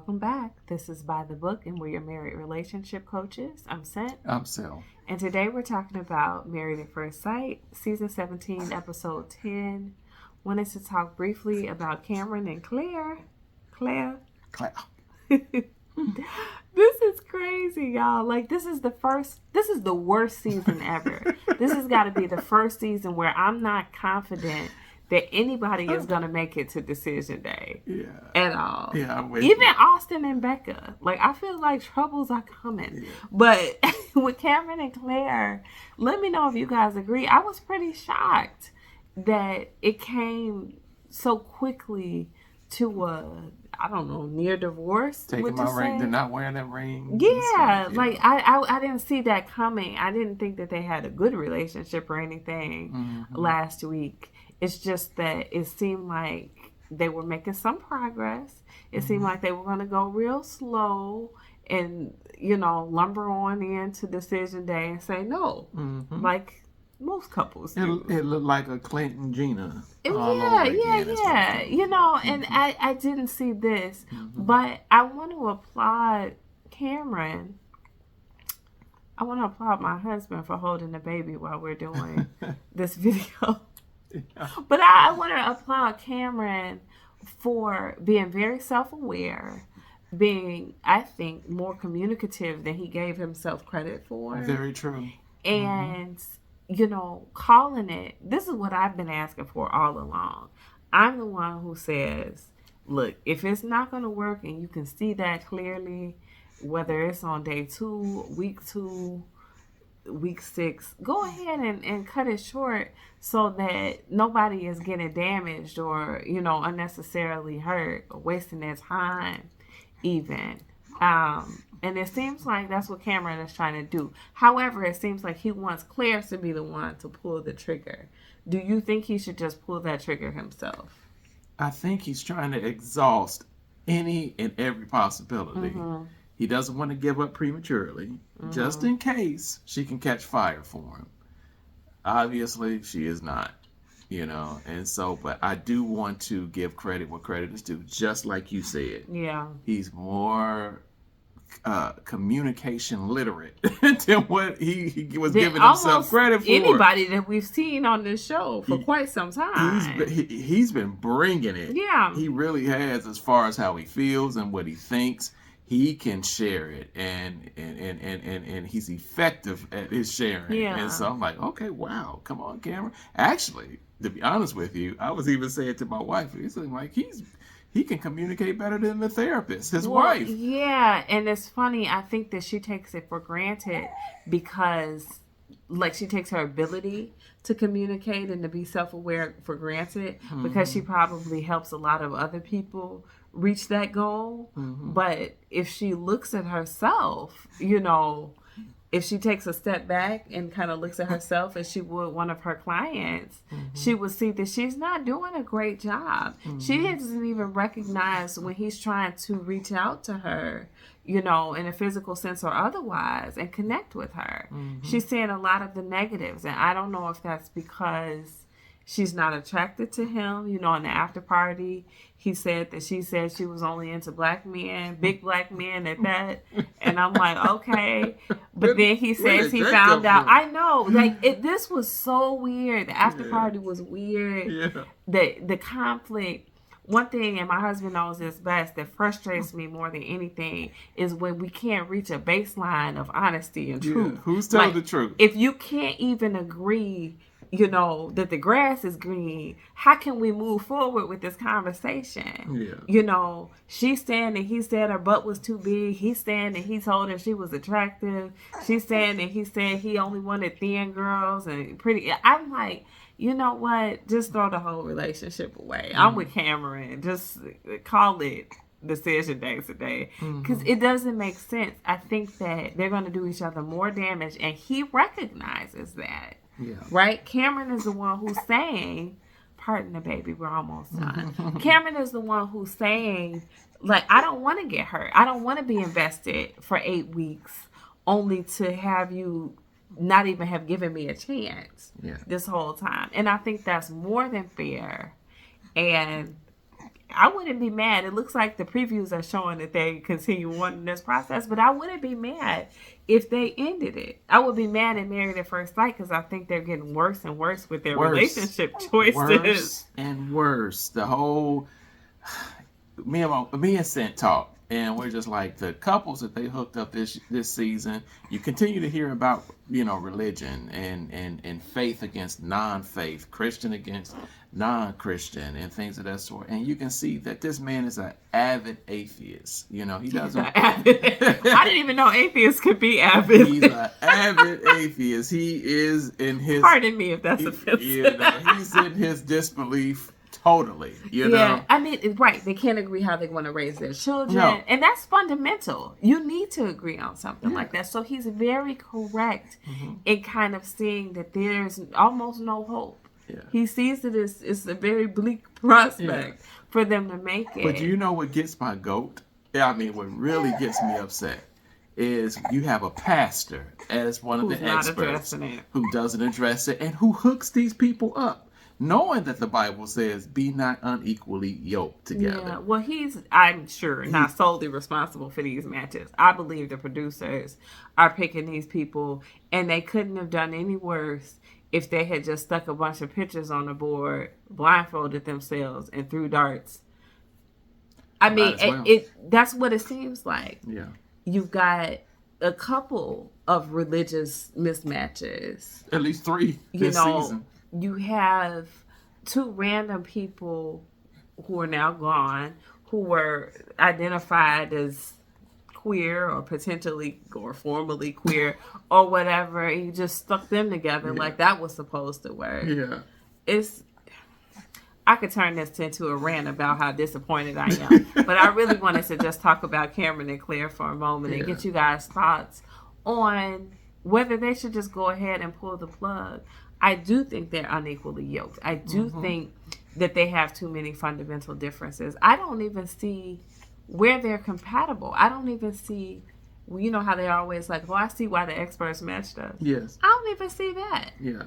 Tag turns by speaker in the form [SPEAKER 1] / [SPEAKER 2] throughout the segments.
[SPEAKER 1] welcome back. This is By the Book, and we're your married relationship coaches. I'm Sent.
[SPEAKER 2] I'm Sel.
[SPEAKER 1] And today we're talking about Married at First Sight, Season 17, Episode 10. Wanted to talk briefly about Cameron and Clare. Claire. This is crazy, y'all. Like, this is the worst season ever. This has got to be the first season where I'm not confident that anybody is going to make it to decision day at all.
[SPEAKER 2] Yeah, I'm with
[SPEAKER 1] Even
[SPEAKER 2] you.
[SPEAKER 1] Austin and Becca. Like, I feel like troubles are coming.
[SPEAKER 2] Yeah.
[SPEAKER 1] But with Cameron and Clare, let me know if you guys agree. I was pretty shocked that it came so quickly to I don't know, near divorce.
[SPEAKER 2] Taking my ring, they're not wearing that ring.
[SPEAKER 1] Yeah, like I didn't see that coming. I didn't think that they had a good relationship or anything last week. It's just that it seemed like they were making some progress. It seemed like they were going to go real slow and, lumber on into decision day and say no. Like most couples do.
[SPEAKER 2] It looked like a Clinton Gina.
[SPEAKER 1] And I didn't see this, but I want to applaud Cameron. I want to applaud my husband for holding the baby while we're doing this video. Yeah. But I want to applaud Cameron for being very self-aware, being, I think, more communicative than he gave himself credit for.
[SPEAKER 2] Very true.
[SPEAKER 1] And calling it, this is what I've been asking for all along. I'm the one who says, look, if it's not going to work and you can see that clearly, whether it's on day 2, week 2, week 6, go ahead and cut it short so that nobody is getting damaged or, unnecessarily hurt or wasting their time even. And it seems like that's what Cameron is trying to do. However, it seems like he wants Claire to be the one to pull the trigger. Do you think he should just pull that trigger himself?
[SPEAKER 2] I think he's trying to exhaust any and every possibility. He doesn't want to give up prematurely, just in case she can catch fire for him. Obviously, she is not, and so, but I do want to give credit where credit is due, just like you said.
[SPEAKER 1] Yeah.
[SPEAKER 2] He's more communication literate than what he was giving himself credit for.
[SPEAKER 1] Anybody that we've seen on this show for quite some time.
[SPEAKER 2] He's been bringing it.
[SPEAKER 1] Yeah.
[SPEAKER 2] He really has, as far as how he feels and what he thinks. He can share it, and he's effective at his sharing.
[SPEAKER 1] Yeah.
[SPEAKER 2] And so I'm like, okay, wow, come on, Cameron. Actually, to be honest with you, I was even saying to my wife, he's like he can communicate better than the therapist, his wife.
[SPEAKER 1] Yeah, and it's funny. I think that she takes it for granted because, like, she takes her ability to communicate and to be self-aware for granted because she probably helps a lot of other people reach that goal. But if she looks at herself, if she takes a step back and kind of looks at herself as she would one of her clients, she would see that she's not doing a great job. She doesn't even recognize when he's trying to reach out to her, in a physical sense or otherwise, and connect with her. She's seeing a lot of the negatives, and I don't know if that's because she's not attracted to him. In the after party, he said that she said she was only into black men, big black men at that. And I'm like, okay. But then he says he found out. I know. Like, this was so weird. The after party was weird.
[SPEAKER 2] Yeah.
[SPEAKER 1] The conflict. One thing, and my husband knows this best, that frustrates me more than anything is when we can't reach a baseline of honesty and truth.
[SPEAKER 2] Who's telling the truth?
[SPEAKER 1] If you can't even agree that the grass is green, how can we move forward with this conversation?
[SPEAKER 2] Yeah.
[SPEAKER 1] She's saying that he said her butt was too big. He's saying that he told her she was attractive. She's saying that he said he only wanted thin girls and pretty. I'm like, you know what? Just throw the whole relationship away. I'm with Cameron. Just call it decision day today. Because it doesn't make sense. I think that they're going to do each other more damage, and he recognizes that.
[SPEAKER 2] Yeah.
[SPEAKER 1] Right? Cameron is the one who's saying, pardon the baby, we're almost done. Cameron is the one who's saying, like, I don't want to get hurt. I don't want to be invested for 8 weeks only to have you not even have given me a chance this whole time. And I think that's more than fair. And I wouldn't be mad. It looks like the previews are showing that they continue on this process, but I wouldn't be mad if they ended it. I would be mad at Married at First Sight because I think they're getting worse and worse with their relationship choices.
[SPEAKER 2] Worse and worse. The whole me and Scent talk, and we're just like the couples that they hooked up this season. You continue to hear about religion and faith against non-faith, Christian against non-Christian, and things of that sort. And you can see that this man is an avid atheist. He doesn't.
[SPEAKER 1] I didn't even know atheists could be avid.
[SPEAKER 2] He's an avid atheist. He is in his.
[SPEAKER 1] Pardon me if that's offensive.
[SPEAKER 2] He's in his disbelief. Totally,
[SPEAKER 1] Yeah, I mean, right. They can't agree how they want to raise their children.
[SPEAKER 2] No.
[SPEAKER 1] And that's fundamental. You need to agree on something like that. So he's very correct in kind of seeing that there's almost no hope.
[SPEAKER 2] Yeah.
[SPEAKER 1] He sees that it's a very bleak prospect for them to make it.
[SPEAKER 2] But you know what gets my goat? I mean, what really gets me upset is you have a pastor as one of the experts who doesn't address it and who hooks these people up, knowing that the Bible says, be not unequally yoked together.
[SPEAKER 1] Yeah, well, I'm sure, not solely responsible for these matches. I believe the producers are picking these people, and they couldn't have done any worse if they had just stuck a bunch of pictures on the board, blindfolded themselves, and threw darts. I mean, that's what it seems like.
[SPEAKER 2] Yeah.
[SPEAKER 1] You've got a couple of religious mismatches.
[SPEAKER 2] At least 3 this season.
[SPEAKER 1] You have 2 random people who are now gone, who were identified as queer or potentially or formerly queer or whatever, and you just stuck them together like that was supposed to work.
[SPEAKER 2] Yeah.
[SPEAKER 1] I could turn this into a rant about how disappointed I am, but I really wanted to just talk about Cameron and Clare for a moment and get you guys' thoughts on whether they should just go ahead and pull the plug. I do think they're unequally yoked. I do think that they have too many fundamental differences. I don't even see where they're compatible. I don't even see, how they're always like, well, I see why the experts matched us.
[SPEAKER 2] Yes.
[SPEAKER 1] I don't even see that.
[SPEAKER 2] Yeah.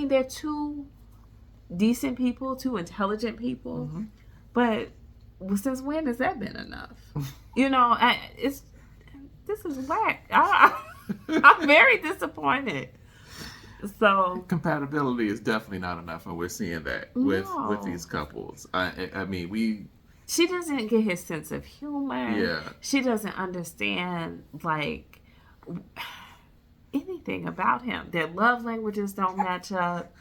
[SPEAKER 1] They're 2 decent people, 2 intelligent people, but since when has that been enough? This is whack. I'm very disappointed. So
[SPEAKER 2] compatibility is definitely not enough, and we're seeing that with these couples. I mean,
[SPEAKER 1] she doesn't get his sense of humor.
[SPEAKER 2] Yeah.
[SPEAKER 1] She doesn't understand anything about him. Their love languages don't match up.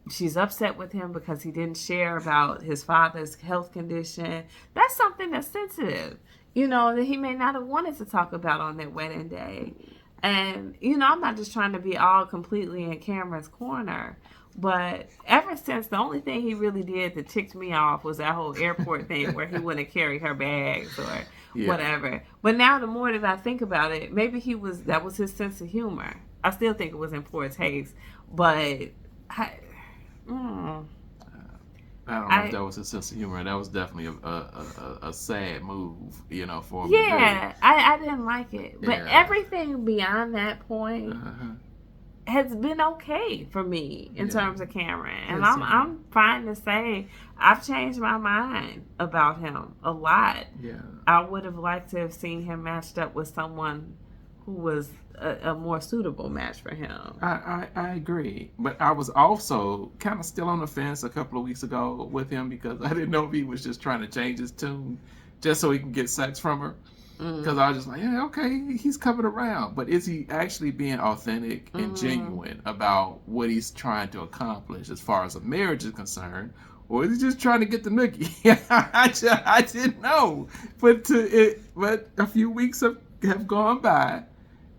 [SPEAKER 1] She's upset with him because he didn't share about his father's health condition. That's something that's sensitive, that he may not have wanted to talk about on their wedding day. And, I'm not just trying to be all completely in Cameron's corner, but ever since, the only thing he really did that ticked me off was that whole airport thing where he wouldn't carry her bags or whatever. But now the more that I think about it, maybe that was his sense of humor. I still think it was in poor taste, but I
[SPEAKER 2] don't know if that was his sense of humor. That was definitely a sad move, for him.
[SPEAKER 1] Yeah, I didn't like it. But everything beyond that point has been okay for me in terms of Cameron. And I'm fine to say I've changed my mind about him a lot.
[SPEAKER 2] Yeah.
[SPEAKER 1] I would have liked to have seen him matched up with someone who was a more suitable match for him.
[SPEAKER 2] I agree. But I was also kind of still on the fence a couple of weeks ago with him because I didn't know if he was just trying to change his tune just so he can get sex from her. Because I was just like, yeah, okay, he's coming around. But is he actually being authentic and genuine about what he's trying to accomplish as far as a marriage is concerned? Or is he just trying to get the nookie? I didn't know. But a few weeks have gone by.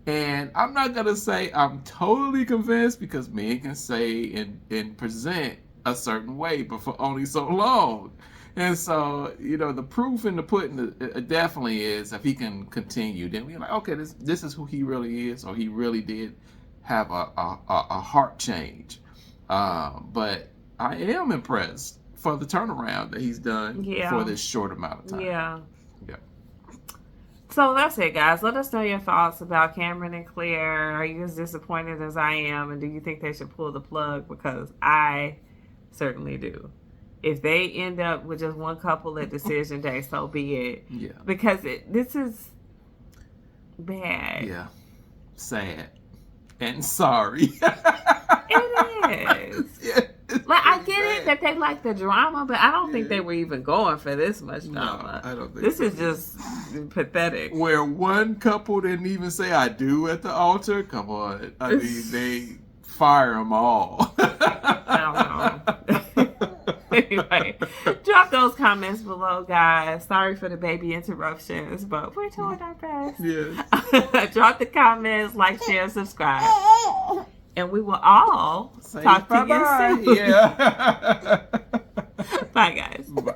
[SPEAKER 2] And I'm not going to say I'm totally convinced because men can say and present a certain way, but for only so long. And so, the proof in the pudding definitely is if he can continue, then we're like, okay, this is who he really is, or he really did have a heart change. But I am impressed for the turnaround that he's done for this short amount of time.
[SPEAKER 1] Yeah. So that's it, guys. Let us know your thoughts about Cameron and Clare. Are you as disappointed as I am? And do you think they should pull the plug? Because I certainly do. If they end up with just one couple at decision day, so be it.
[SPEAKER 2] Yeah.
[SPEAKER 1] Because this is bad.
[SPEAKER 2] Yeah. Sad. And sorry.
[SPEAKER 1] It is.
[SPEAKER 2] Yeah,
[SPEAKER 1] like, I get it that they like the drama, but I don't think they were even going for this much drama.
[SPEAKER 2] No, I don't think
[SPEAKER 1] this
[SPEAKER 2] so.
[SPEAKER 1] is just pathetic.
[SPEAKER 2] Where one couple didn't even say "I do" at the altar. Come on, I mean they fire them all.
[SPEAKER 1] I don't know. Anyway, drop those comments below, guys. Sorry for the baby interruptions, but we're doing our best.
[SPEAKER 2] Yes.
[SPEAKER 1] Drop the comments, like, share, subscribe. And we will all talk to you soon.
[SPEAKER 2] Yeah.
[SPEAKER 1] Bye, guys.
[SPEAKER 2] Bye.